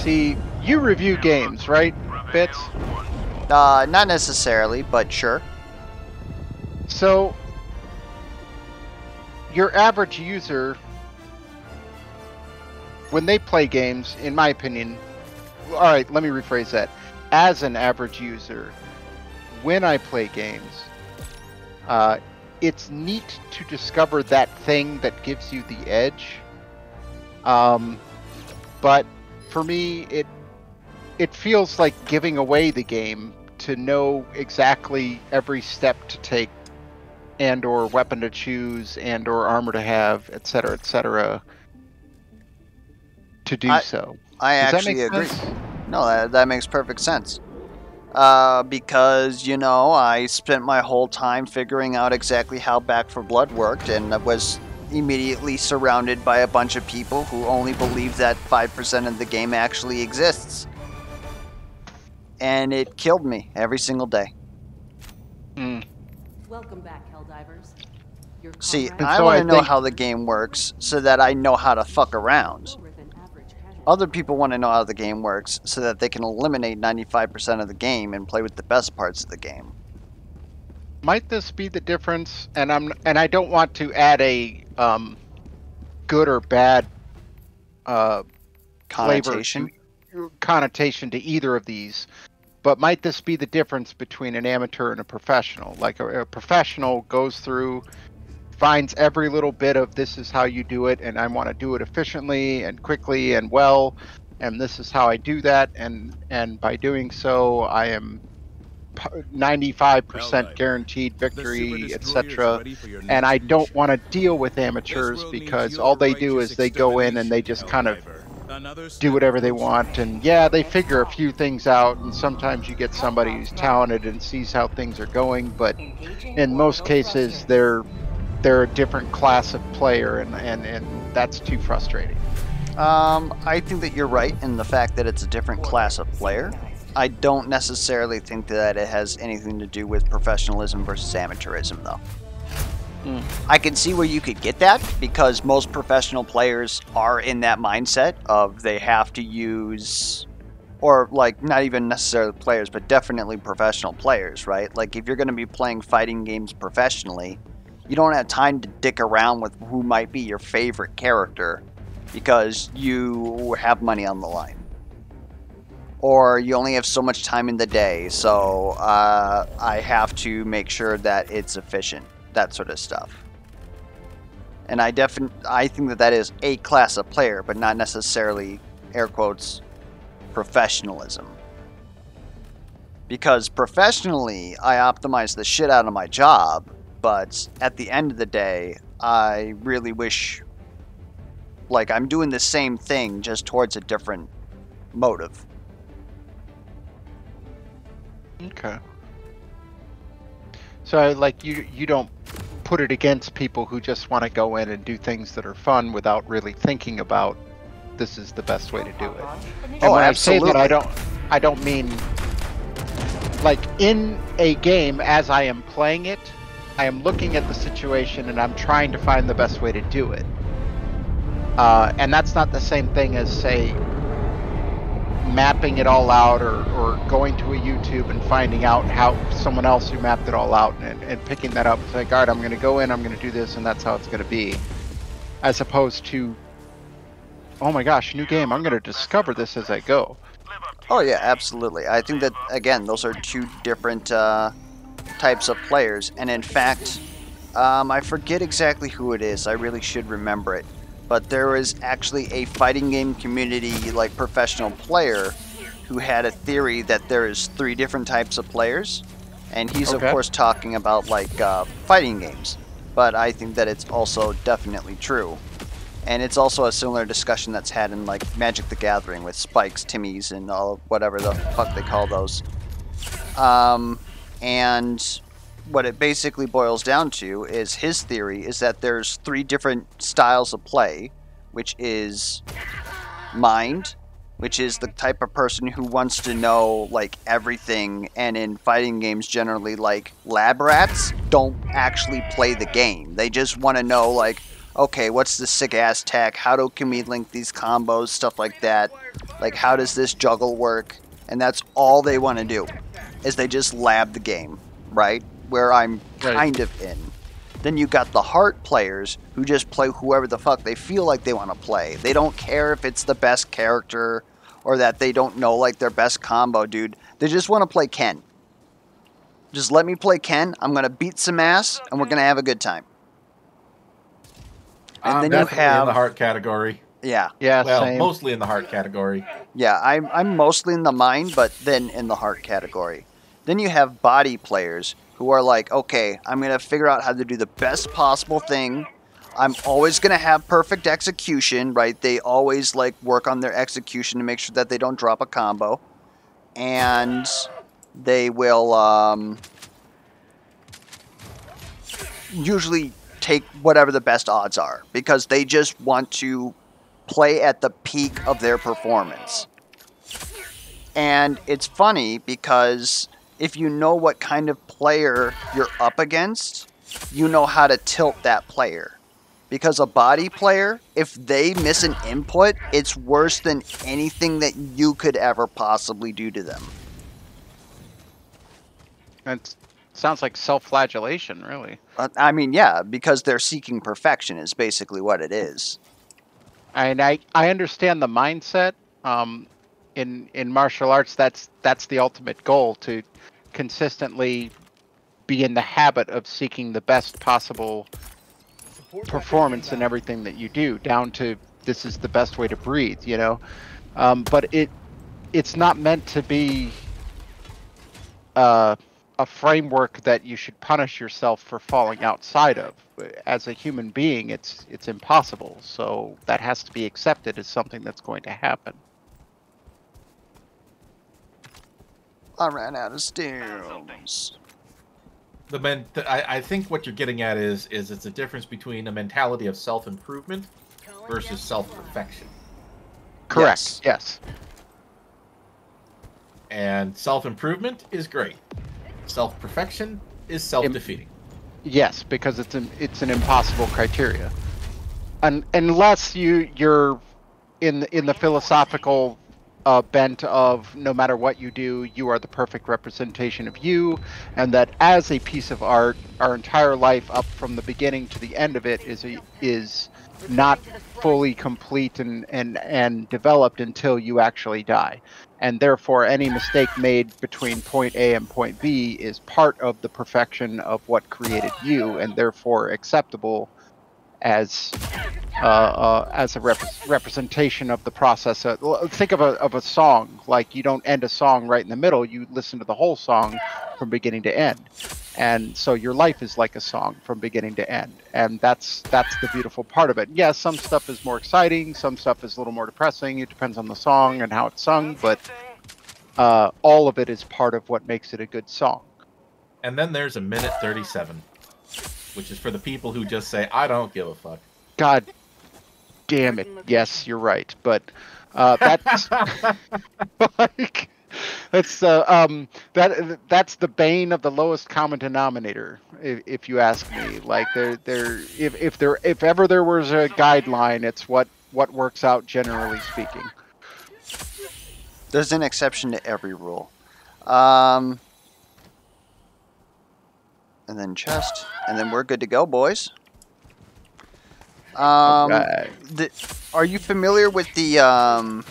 See, you review games, right, Bits? Not necessarily, but sure. So, your average user, when they play games, in my opinion, all right, let me rephrase that. As an average user, when I play games, it's neat to discover that thing that gives you the edge. But for me, it feels like giving away the game to know exactly every step to take, and or weapon to choose, and or armor to have, etc., to do so. I Does that make actually agree. sense? No, that makes perfect sense. Because, you know, I spent my whole time figuring out exactly how Back for Blood worked, and I was immediately surrounded by a bunch of people who only believe that 5% of the game actually exists. And it killed me every single day. Welcome back, Helldivers. Your See, comrades I so want I to know think- how the game works so that I know how to fuck around. lower than average casualty. Other people want to know how the game works so that they can eliminate 95% of the game and play with the best parts of the game. Might this be the difference? And I don't want to add a good or bad Connotation. connotation to either of these. But might this be the difference between an amateur and a professional? Like a professional goes through, finds every little bit of this is how you do it, and I want to do it efficiently and quickly and well, and this is how I do that, and by doing so, I am 95% guaranteed victory, etc. And I don't want to deal with amateurs because all they do is they go in and they just kind of do whatever they want, and yeah, they figure a few things out, and sometimes you get somebody who's talented and sees how things are going, but in most cases they're a different class of player, and that's too frustrating. I think that you're right in the fact that it's a different class of player. I don't necessarily think that it has anything to do with professionalism versus amateurism, though. I can see where you could get that, because most professional players are in that mindset of they have to use, or like not even necessarily players, but definitely professional players, right? Like if you're going to be playing fighting games professionally, you don't have time to dick around with who might be your favorite character because you have money on the line. Or you only have so much time in the day, so I have to make sure that it's efficient. That sort of stuff. And I think that is a class of player, but not necessarily, air quotes, professionalism. Because professionally, I optimize the shit out of my job, but at the end of the day, I really wish, like, I'm doing the same thing, just towards a different motive. Okay. So, like, you don't put it against people who just want to go in and do things that are fun without really thinking about this is the best way to do it. And Oh, when absolutely. I say that, I don't mean like in a game as I am playing it, I am looking at the situation and I'm trying to find the best way to do it. And that's not the same thing as, say, mapping it all out, or going to a YouTube and finding out how someone else who mapped it all out and picking that up and saying, all right, I'm going to go in, I'm going to do this, and that's how it's going to be. As opposed to, oh my gosh, new game, I'm going to discover this as I go. Oh yeah, absolutely. I think that, again, those are two different types of players. And in fact, I forget exactly who it is. I really should remember it. But there was actually a fighting game community, like, professional player who had a theory that there is 3 different types of players. And he's, of course, talking about, like, fighting games. But I think that it's also definitely true. And it's also a similar discussion that's had in, like, Magic the Gathering with Spikes, Timmies, and all whatever the fuck they call those. And what it basically boils down to is his theory is that there's 3 different styles of play, which is mind, which is the type of person who wants to know, like, everything, and in fighting games generally, like, lab rats don't actually play the game. They just want to know, like, okay, what's the sick ass tech? Can we link these combos? Stuff like that. Like, how does this juggle work? And that's all they want to do, is they just lab the game, right? Where I'm kind of in. Then you got the heart players who just play whoever the fuck they feel like they want to play. They don't care if it's the best character or that they don't know like their best combo, dude. They just want to play Ken. Just let me play Ken. I'm going to beat some ass and we're going to have a good time. And then definitely you have in the heart category. Yeah. Yeah, Well, same. mostly in the heart category. Yeah, I'm mostly in the mind, but then in the heart category. Then you have body players who are like, okay, I'm going to figure out how to do the best possible thing. I'm always going to have perfect execution, right? They always like work on their execution to make sure that they don't drop a combo. And they will usually take whatever the best odds are because they just want to play at the peak of their performance. And it's funny because if you know what kind of player you're up against, you know how to tilt that player. Because a body player, if they miss an input, it's worse than anything that you could ever possibly do to them. It sounds like self-flagellation, really. I mean, yeah, because they're seeking perfection is basically what it is. And I understand the mindset. In martial arts, that's the ultimate goal, to consistently be in the habit of seeking the best possible performance in everything that you do, down to this is the best way to breathe, you know. But it's not meant to be a framework that you should punish yourself for falling outside of. As a human being, it's impossible. So that has to be accepted as something that's going to happen. I ran out of stems. I think what you're getting at is it's a difference between a mentality of self-improvement versus self-perfection. Correct. Yes. And self-improvement is great. Self-perfection is self-defeating. Yes, because it's an impossible criteria, unless you're in the philosophical bent of no matter what you do, you are the perfect representation of you, and that as a piece of art, our entire life up from the beginning to the end of it is not fully complete and developed until you actually die. And therefore, any mistake made between point A and point B is part of the perfection of what created you, and therefore acceptable as a representation of the process. Think of a song. Like, you don't end a song right in the middle. You listen to the whole song from beginning to end. And so your life is like a song from beginning to end. And that's the beautiful part of it. Yes, some stuff is more exciting. Some stuff is a little more depressing. It depends on the song and how it's sung. But all of it is part of what makes it a good song. And then there's a minute 37, which is for the people who just say, I don't give a fuck. God damn it. Yes, you're right. But that's like, that's the bane of the lowest common denominator, if you ask me. Like, if ever there was a guideline, it's what works out, generally speaking. There's an exception to every rule. And then chest, and then we're good to go, boys. Right. Are you familiar with the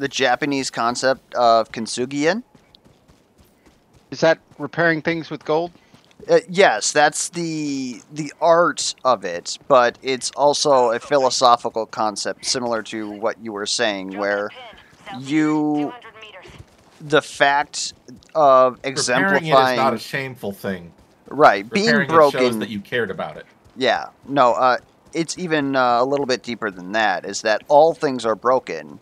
Japanese concept of kintsugi? Is that repairing things with gold? Yes, that's the art of it, but it's also a philosophical concept similar to what you were saying, where the fact of exemplifying... Repairing it is not a shameful thing. Right, Repairing being broken... it shows that you cared about it. Yeah, no, it's even a little bit deeper than that, is that all things are broken,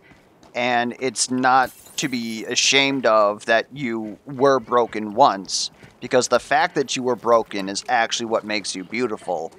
and it's not to be ashamed of that you were broken once, because the fact that you were broken is actually what makes you beautiful.